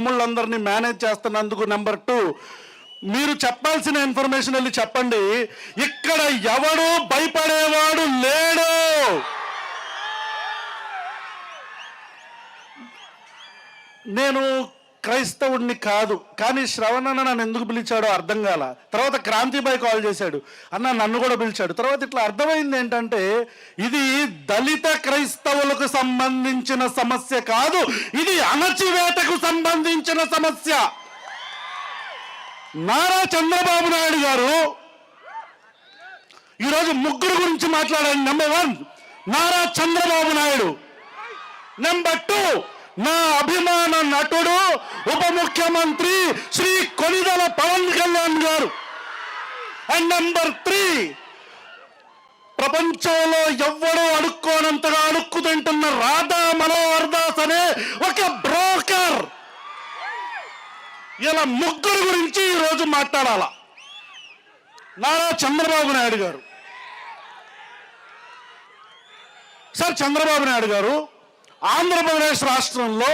తమ్ముళ్ళందరినీ manage చేస్తున్నందుకు. Number 2, మీరు చెప్పాల్సిన ఇన్ఫర్మేషన్ వెళ్ళి చెప్పండి. ఇక్కడ ఎవడు భయపడేవాడు లేడు. నేను క్రైస్తవుడిని కాదు, కానీ శ్రవణ్ అన్న నన్ను ఎందుకు పిలిచాడో అర్థం కాల. తర్వాత క్రాంతిబాయ్ కాల్ చేశాడు, అన్న నన్ను కూడా పిలిచాడు. తర్వాత ఇట్లా అర్థమైంది ఏంటంటే ఇది దళిత క్రైస్తవులకు సంబంధించిన సమస్య కాదు, ఇది అణచివేతకు సంబంధించిన సమస్య. నారా చంద్రబాబు నాయుడు గారు ఈరోజు ముగ్గురు గురించి మాట్లాడారు. నెంబర్ 1 నారా చంద్రబాబు నాయుడు, నెంబర్ 2 నా అభిమాన నటుడు ఉప ముఖ్యమంత్రి శ్రీ కొనిదెల పవన్ కళ్యాణ్ గారు, అండ్ నెంబర్ 3 ప్రపంచంలో ఎవ్వడూ అడుక్కోనంతగా అడుక్కు తింటున్న రాధా మనోహర్ దాస్ అనే ఒక బ్రోకర్. ఇలా ముగ్గురు గురించి ఈరోజు మాట్లాడాల. నారా చంద్రబాబు నాయుడు గారు, సార్ చంద్రబాబు నాయుడు గారు ఆంధ్రప్రదేశ్ రాష్ట్రంలో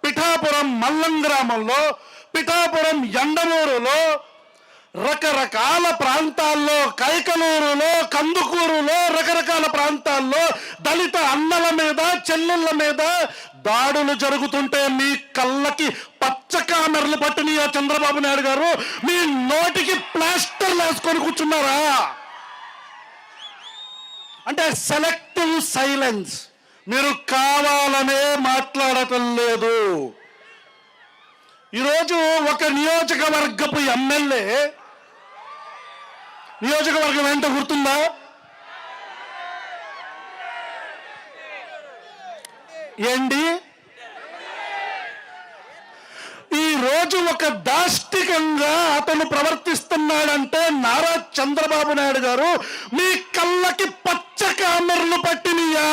పిఠాపురం మల్లం గ్రామంలో, పిఠాపురం ఎండమూరులో, రకరకాల ప్రాంతాల్లో, కైకలూరులో, కందుకూరులో, రకరకాల ప్రాంతాల్లో దళిత అన్నల మీద చెల్లెళ్ళ మీద దాడులు జరుగుతుంటే మీ కళ్ళకి పచ్చ కామెర్లు పట్టినయా చంద్రబాబు నాయుడు గారు? మీ నోటికి ప్లాస్టర్లు వేసుకొని కూర్చున్నారా? అంటే సెలెక్టివ్ సైలెన్స్. మీరు కావాలనే మాట్లాడటం లేదు. ఈరోజు ఒక నియోజకవర్గపు ఎమ్మెల్యే, నియోజకవర్గం ఏంటో గుర్తుందా? ఏంటి? ఈరోజు ఒక దాష్టికంగా అతను ప్రవర్తిస్తున్నాడంటే నారా చంద్రబాబు నాయుడు గారు మీ కళ్ళకి పచ్చ కామెర్లు పట్టినయా?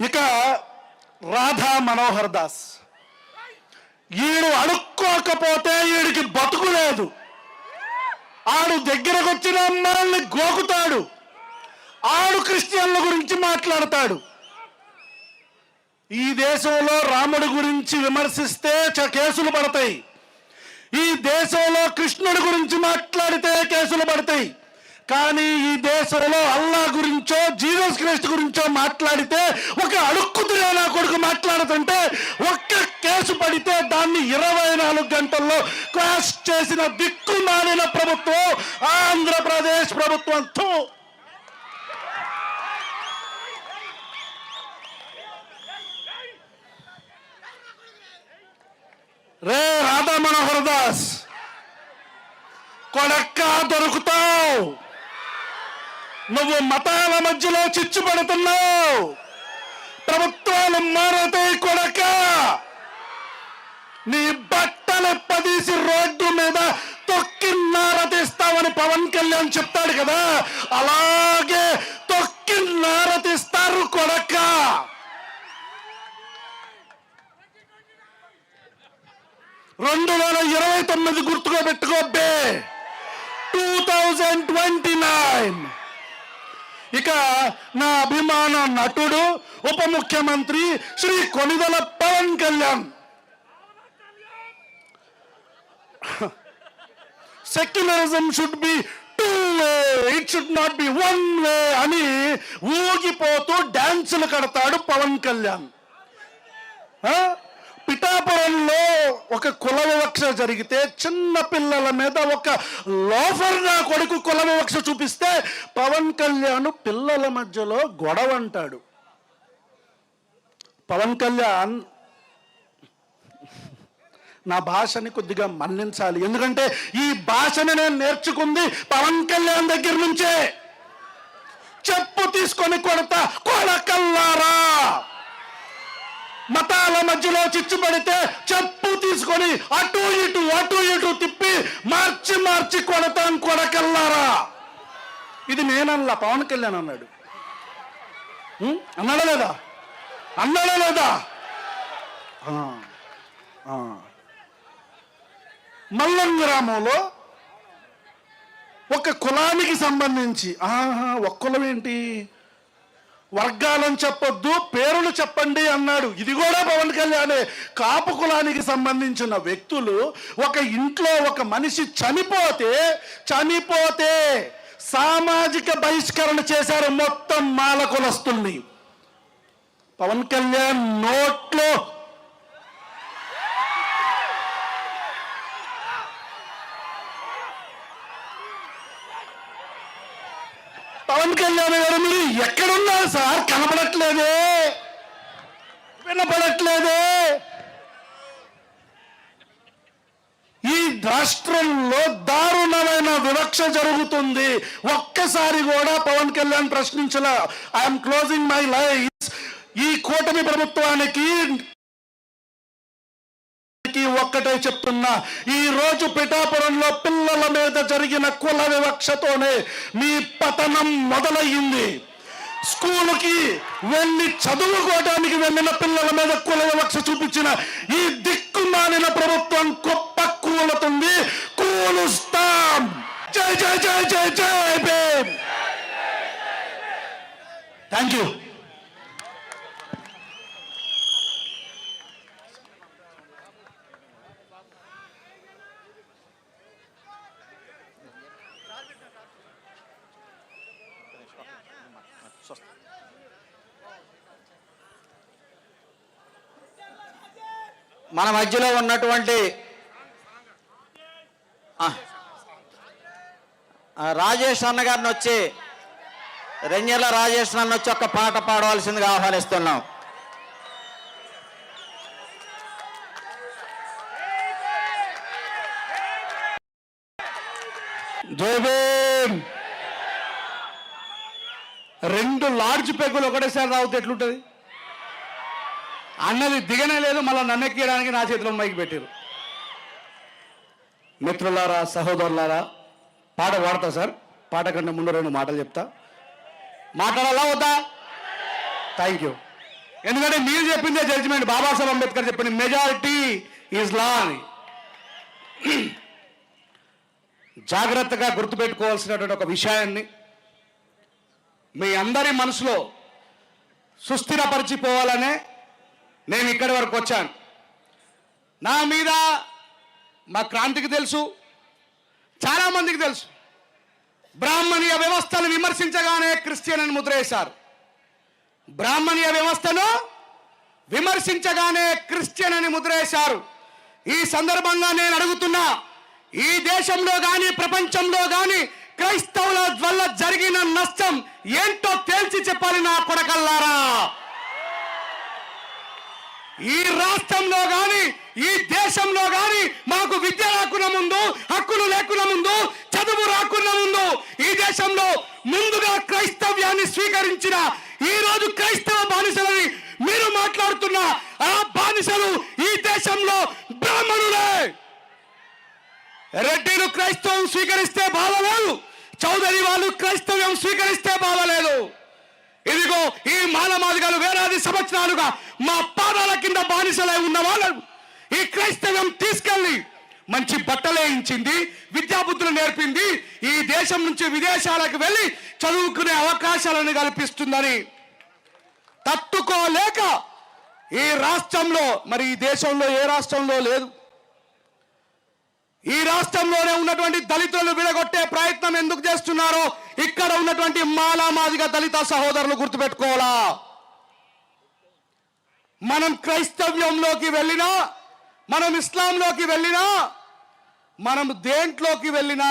ఇక రాధా మనోహర్ దాస్, ఈడు అడుక్కోకపోతే ఈడికి బతుకు లేదు. ఆడు దగ్గరకు వచ్చిన అమ్మాయిల్ని గోకుతాడు, ఆడు క్రిస్టియన్ల గురించి మాట్లాడతాడు. ఈ దేశంలో రాముడి గురించి విమర్శిస్తే కేసులు పడతాయి. ఈ దేశంలో కృష్ణుడి గురించి మాట్లాడితే కేసులు పడతాయి. కానీ ఈ దేశంలో అల్లా గురించో జీసస్ క్రైస్ట్ గురించో మాట్లాడితే, ఒక అడుక్కుతున్నా నా కొడుకు మాట్లాడుతుంటే ఒక్క కేసు పడితే దాన్ని 24 గంటల్లో క్వాష్ చేసిన దిక్కుమాలిన ప్రభుత్వం ఆంధ్రప్రదేశ్ ప్రభుత్వంతో. రే రాధా మనోహర్ దాస్, కొడక్క దొరుకుతావు. నువ్వు మతాల మధ్యలో చిచ్చు పడుతున్నావు. ప్రభుత్వాలు మారతాయి కొడక. నీ బట్టలు పదీసి రోడ్డు మీద తొక్కి నారతీస్తావని పవన్ కళ్యాణ్ చెప్తాడు కదా, అలాగే తొక్కి నారతీస్తారు కొడక. రెండు 2029 గుర్తుగా పెట్టుకోబ్బే. 2029. ఇక నా అభిమాన నటుడు ఉప ముఖ్యమంత్రి Shri Konidela Pawan Kalyan, secularism should be 2 way, it should not be 1 way అని ఊగిపోతూ డాన్సులు కడతాడు పవన్ కళ్యాణ్. పిఠాపురంలో ఒక కుల వివక్ష జరిగితే, చిన్న పిల్లల మీద ఒక లోఫర్ నా కొడుకు కుల వివక్ష చూపిస్తే పవన్ కళ్యాణ్ పిల్లల మధ్యలో గొడవ అంటాడు. పవన్ కళ్యాణ్ నా భాషని కొద్దిగా మన్నించాలి, ఎందుకంటే ఈ భాషని నేను నేర్చుకుంది పవన్ కళ్యాణ్ దగ్గర నుంచే. చెప్పు తీసుకొని కొడతా కొడకల్లారా. మతాల మధ్యలో చిచ్చు పడితే చెప్పు తీసుకొని అటు ఇటు తిప్పి మార్చి కొడతాను కొడకల్లారా. ఇది నేనల్లా, పవన్ కళ్యాణ్ అన్నాడు. అన్నాడా లేదా? మల్లం గ్రామంలో ఒక కులానికి సంబంధించి, ఒక కులం ఏంటి, వర్గాలను చెప్పొద్దు, పేరులు చెప్పండి అన్నాడు. ఇది కూడా పవన్ కళ్యాణే. కాపు కులానికి సంబంధించిన వ్యక్తులు ఒక ఇంట్లో ఒక మనిషి చనిపోతే సామాజిక బహిష్కరణ చేశారు మొత్తం మాల కులస్తుల్ని. పవన్ కళ్యాణ్ నోట్లో పవన్ కళ్యాణ్ గారు మీరు ఎక్కడున్నారు సార్? కనపడట్లేదే, వినపడట్లేదే. ఈ రాష్ట్రంలో దారుణమైన వివక్ష జరుగుతుంది. ఒక్కసారి కూడా పవన్ కళ్యాణ్ ప్రశ్నించలే. I'm closing my life. ఈ కూటమి ప్రభుత్వానికి ఒక్కటే చెప్తున్నా, ఈ రోజు పిఠాపురంలో పిల్లల మీద జరిగిన కుల వివక్షతోనే మీ పతనం మొదలయ్యింది. స్కూలుకి వెళ్ళి చదువుకోవడానికి వెళ్ళిన పిల్లల మీద కుల వివక్ష చూపించిన ఈ దిక్కుమాలిన ప్రభుత్వం కుప్పకూలుతుంది. కూలుస్తాం. జై జై జై జై జై భీమ్. Thank you. మన మధ్యలో ఉన్నటువంటి రాజేష్ అన్న గారిని వచ్చి, రెంజర్ల రాజేష్ అన్న వచ్చి ఒక పాట పాడవలసిందిగా ఆహ్వానిస్తున్నాం. జై భీమ్. 2 లార్జ్ పెగ్గులు ఒకటేసారి తాగితే ఎట్లుంటుంది? అన్నది దిగనే లేదు, మళ్ళీ నన్నెక్కడానికి నా చేతిలో మైకి పెట్టారు. మిత్రులారా, సహోదరులారా, పాట పాడతా సార్. పాట కంటే ముందు 2 మాటలు చెప్తా. మాట్లాడాలా వద్దా? Thank you. ఎందుకంటే మీరు చెప్పిందే జడ్జిమెంట్. బాబాసాహెబ్ అంబేద్కర్ చెప్పింది మెజారిటీ ఈజ్ లా అని. జాగ్రత్తగా గుర్తుపెట్టుకోవాల్సినటువంటి ఒక విషయాన్ని మీ అందరి మనసులో సుస్థిరపరిచిపోవాలనే నేను ఇక్కడి వరకు వచ్చాను. నా మీద మా క్రాంతికి తెలుసు, చాలామందికి తెలుసు. బ్రాహ్మణీయ వ్యవస్థను విమర్శించగానే క్రిస్టియన్ అని ముద్ర వేశారు. బ్రాహ్మణీయ వ్యవస్థను విమర్శించగానే క్రిస్టియన్ అని ముద్ర వేశారు. ఈ సందర్భంగా నేను అడుగుతున్నా, ఈ దేశంలో కానీ ప్రపంచంలో కానీ క్రైస్తవుల వల్ల జరిగిన నష్టం ఏంటో తేల్చి చెప్పాలి నా కొడకల్లారా. ఈ రాష్ట్రంలో కానీ ఈ దేశంలో కానీ మాకు విద్య రాకున్న ముందు, హక్కులు లేకున్న ముందు, చదువు రాకున్న ముందు ఈ దేశంలో ముందుగా క్రైస్తవ్యాన్ని స్వీకరించిన ఈ రోజు క్రైస్తవ బానిసలని మీరు మాట్లాడుతున్న ఆ బానిసలు ఈ దేశంలో బ్రాహ్మణులే. రెడ్డిలు క్రైస్తవం స్వీకరిస్తే బాధలేదు, చౌదరి వాళ్ళు క్రైస్తవ్యం స్వీకరిస్తే బాధలేదు. ఇదిగో ఈ మానమాదిగాలు వేలాది సంవత్సరాలుగా మా పాదాల కింద బానిసలై ఉన్న వాళ్ళు ఈ క్రైస్తవ్యం తీసుకెళ్ళి మంచి బట్టలేయించింది, విద్యాబుద్ధులు నేర్పింది, ఈ దేశం నుంచి విదేశాలకు వెళ్ళి చదువుకునే అవకాశాలను కల్పిస్తుందని తట్టుకోలేక ఈ రాష్ట్రంలో, మరి ఈ దేశంలో ఏ రాష్ట్రంలో లేదు, ఈ రాష్ట్రంలోనే ఉన్నటువంటి దళితులను విడగొట్టే ప్రయత్నం ఎందుకు చేస్తున్నారో ఇక్కడ ఉన్నటువంటి మాలామాదిగ దళిత సహోదరులు గుర్తుపెట్టుకోవాలా. మనం క్రైస్తవ్యంలోకి వెళ్ళినా, మనం ఇస్లాంలోకి వెళ్ళినా, మనం దేంట్లోకి వెళ్ళినా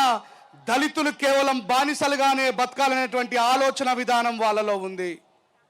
దళితులు కేవలం బానిసలుగానే బతకాలనేటువంటి ఆలోచన విధానం వాళ్ళలో ఉంది.